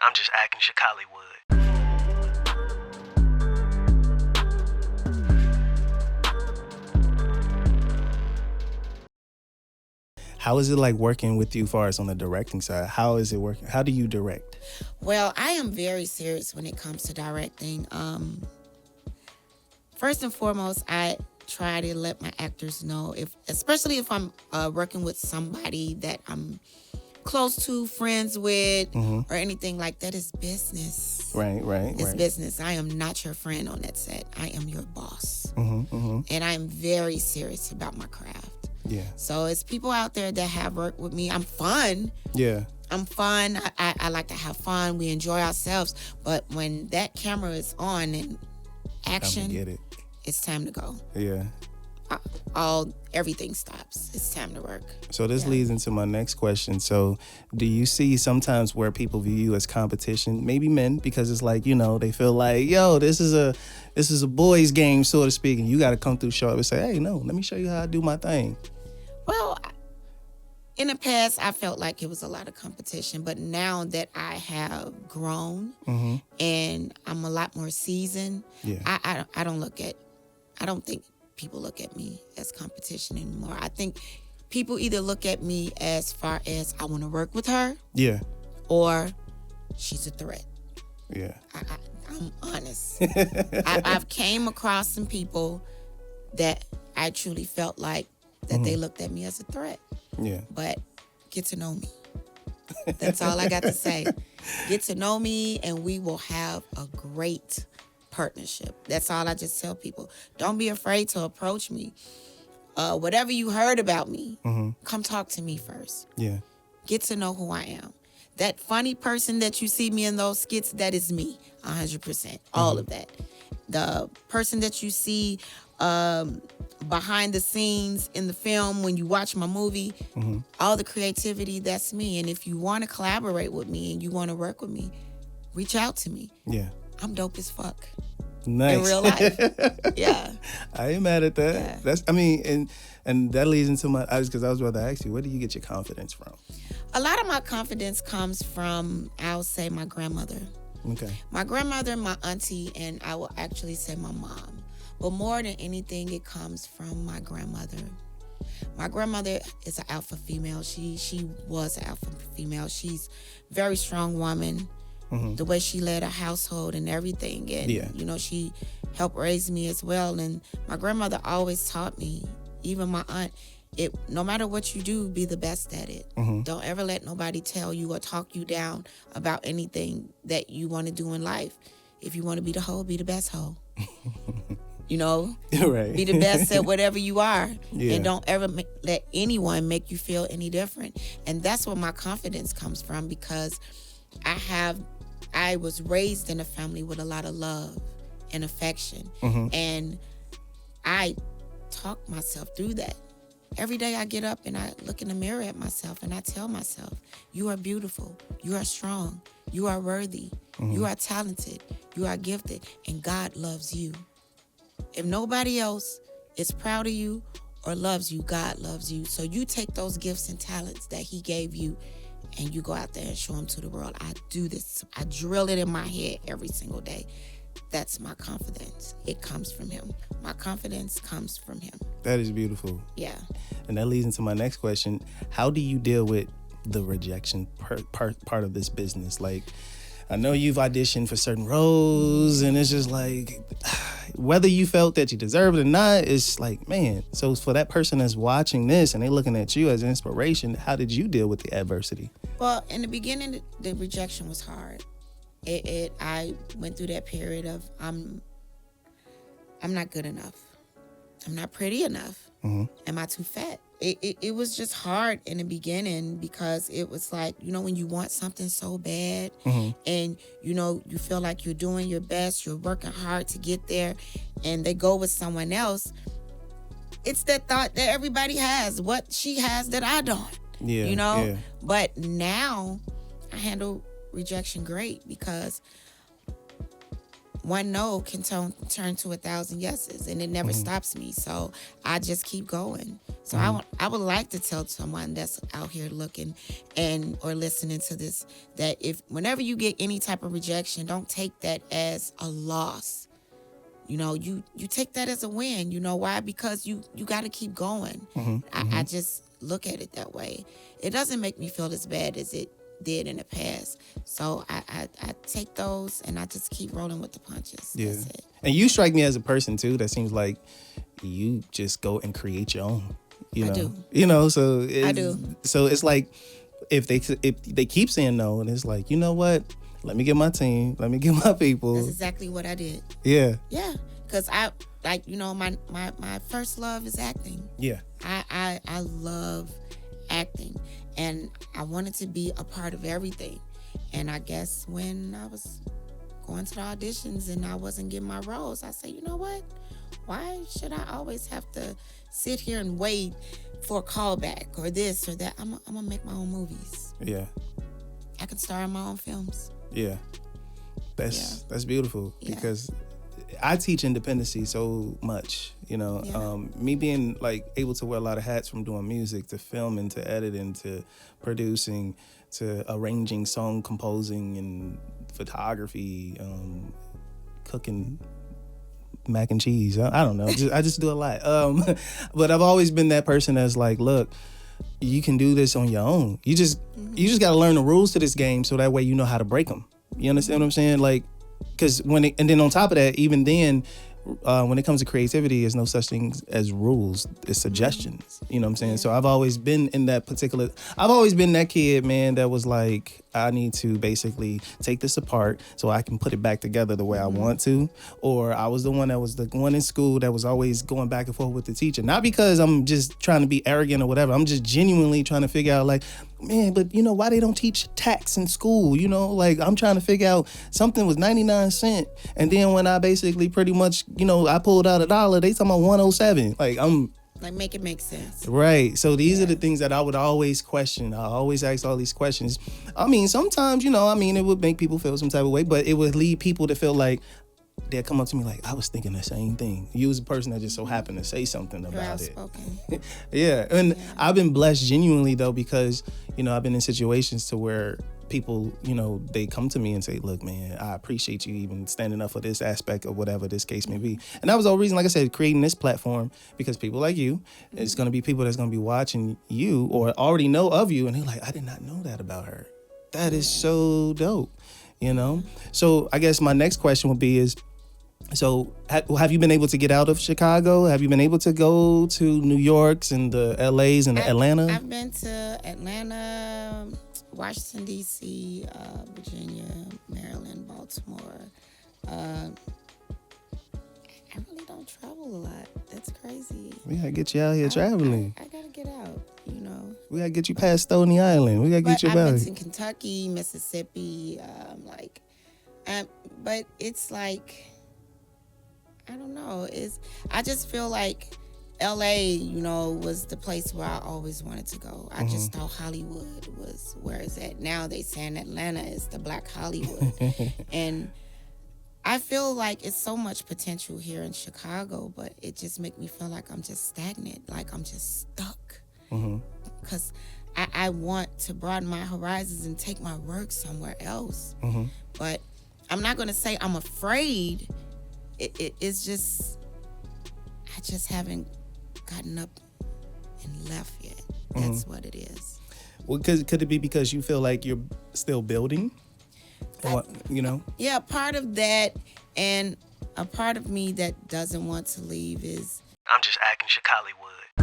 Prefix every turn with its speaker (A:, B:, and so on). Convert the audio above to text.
A: I'm just acting CHICALLYWOOD.
B: How is it like working with you as far as on the directing side? How is it working? How do you direct?
C: Well, I am very serious when it comes to directing. First and foremost, I try to let my actors know, especially if I'm working with somebody that I'm close to, friends with, or anything like that, is business.
B: Right.
C: It's business. I am not your friend on that set. I am your boss.
B: Mm-hmm.
C: And I'm very serious about my craft.
B: Yeah.
C: So it's people out there that have worked with me. I'm fun.
B: Yeah.
C: I'm fun. I like to have fun. We enjoy ourselves. But when that camera is on and action,
B: Get it.
C: it's time to go.
B: Yeah.
C: Everything stops. It's time to work.
B: So this leads into my next question. So do you see sometimes where people view you as competition, maybe men, because it's like, they feel like, yo, this is a boys game, so to speak, and you got to come through sharp and say, hey, no, let me show you how I do my thing.
C: Well, in the past, I felt like it was a lot of competition, but now that I have grown and I'm a lot more seasoned, I don't think people look at me as competition anymore. I think people either look at me as far as I want to work with her, or she's a threat.
B: Yeah.
C: I'm honest. I've came across some people that I truly felt like that they looked at me as a threat.
B: Yeah.
C: But get to know me. That's all I got to say. Get to know me and we will have a great partnership. That's all I just tell people. Don't be afraid to approach me. Whatever you heard about me, come talk to me first.
B: Yeah.
C: Get to know who I am. That funny person that you see me in those skits, that is me, 100%. All of that. The person that you see behind the scenes in the film when you watch my movie, all the creativity, that's me. And if you want to collaborate with me and you want to work with me, reach out to me.
B: Yeah.
C: I'm dope as fuck.
B: Nice.
C: In real life. Yeah.
B: I ain't mad at that.
C: Yeah.
B: And that leads into because I was about to ask you, where do you get your confidence from?
C: A lot of my confidence comes from, I'll say, my grandmother.
B: Okay.
C: My grandmother, my auntie, and I will actually say my mom. But more than anything, it comes from my grandmother. My grandmother is an alpha female. She was an alpha female. She's a very strong woman. The way she led a household and everything. And, she helped raise me as well. And my grandmother always taught me, even my aunt, no matter what you do, be the best at it. Don't ever let nobody tell you or talk you down about anything that you want to do in life. If you want to be the hoe, be the best hoe.
B: Right.
C: Be the best at whatever you are.
B: Yeah.
C: And don't ever let anyone make you feel any different. And that's where my confidence comes from, because I was raised in a family with a lot of love and affection. And I talk myself through that. Every day I get up and I look in the mirror at myself and I tell myself, you are beautiful, you are strong, you are worthy, you are talented, you are gifted, and God loves you. If nobody else is proud of you or loves you, God loves you. So you take those gifts and talents that he gave you and you go out there and show them to the world. I do this. I drill it in my head every single day. That's my confidence. It comes from him. My confidence comes from him.
B: That is beautiful.
C: Yeah.
B: And that leads into my next question. How do you deal with the rejection part of this business? Like, I know you've auditioned for certain roles, and it's just like, whether you felt that you deserve it or not, it's like, man. So for that person that's watching this and they looking at you as an inspiration, how did you deal with the adversity?
C: Well, in the beginning, the rejection was hard. I went through that period of I'm not good enough. I'm not pretty enough. Am I too fat? It was just hard in the beginning, because it was like, when you want something so bad and, you feel like you're doing your best, you're working hard to get there, and they go with someone else. It's that thought that everybody has, what she has that I don't,
B: Yeah.
C: But now I handle rejection great, because one no can turn to 1,000 yeses, and it never stops me. So I just keep going. So I would like to tell someone that's out here looking or listening to this, that if whenever you get any type of rejection, don't take that as a loss. You know, you take that as a win. You know why? Because you got to keep going. I just look at it that way. It doesn't make me feel as bad as it did in the past. So I take those and I just keep rolling with the punches.
B: Yeah.
C: That's it.
B: And you strike me as a person too that seems like you just go and create your own. You know?
C: do.
B: You know, so
C: I do.
B: So it's like if they keep saying no, and it's like, you know what? Let me get my team. Let me get my people.
C: That's exactly what I did.
B: Yeah.
C: Yeah. Because I, like, you know, my first love is acting.
B: Yeah.
C: I love acting, and I wanted to be a part of everything. And I guess when I was going to the auditions and I wasn't getting my roles, I said, you know what? Why should I always have to sit here and wait for a callback or this or that? I'm gonna make my own movies.
B: Yeah.
C: I can star in my own films.
B: Yeah. That's beautiful,
C: Yeah.
B: because I teach independency so much, you know.
C: Yeah.
B: Me being like able to wear a lot of hats, from doing music to filming to editing to producing to arranging, song composing and photography, cooking mac and cheese. I don't know. I just do a lot. But I've always been that person that's like, look, you can do this on your own. You just got to learn the rules to this game, so that way you know how to break them. You understand what I'm saying? Like, because and then on top of that, even then, when it comes to creativity, there's no such thing as rules. It's suggestions. You know what I'm saying? So I've always been that kid, man, that was like, I need to basically take this apart so I can put it back together the way I want to. Or I was the one in school that was always going back and forth with the teacher. Not because I'm just trying to be arrogant or whatever. I'm just genuinely trying to figure out, like, man, but you know, why they don't teach tax in school? You know, like, I'm trying to figure out, something was 99 cents. And then when I basically pretty much, you know, I pulled out $1, they talking about 107. Like,
C: Like, make it make sense.
B: Right. So these are the things that I would always question. I always ask all these questions. I mean, sometimes, you know, it would make people feel some type of way, but it would lead people to feel like they'd come up to me like, I was thinking the same thing. You was a person that just so happened to say something about it. Yeah. And I've been blessed genuinely, though, because, you know, I've been in situations to where people, you know, they come to me and say, look, man, I appreciate you even standing up for this aspect of whatever this case may be. And that was the whole reason, like I said, creating this platform, because people like you, it's going to be people that's going to be watching you or already know of you. And they're like, I did not know that about her. That is so dope, you know? So I guess my next question would be so have you been able to get out of Chicago? Have you been able to go to New York's and the LA's and Atlanta?
C: I've been to Atlanta, Washington, D.C., Virginia, Maryland, Baltimore. I really don't travel a lot. That's crazy.
B: We gotta get you out here traveling.
C: I gotta get out, you know.
B: We gotta get you past Stony Island. We gotta get you
C: I've
B: out.
C: been to Kentucky, Mississippi, but it's like, I don't know. I just feel like LA, you know, was the place where I always wanted to go. I just thought Hollywood was where it's at. Now they saying Atlanta is the Black Hollywood. And I feel like it's so much potential here in Chicago, but it just make me feel like I'm just stagnant, like I'm just stuck. Because I want to broaden my horizons and take my work somewhere else. But I'm not going to say I'm afraid. It's just, I just haven't gotten up and left yet. That's what it is.
B: Well, could it be because you feel like you're still building? You know?
C: Yeah, part of that, and a part of me that doesn't want to leave is,
A: I'm just acting CHICALLYWOOD.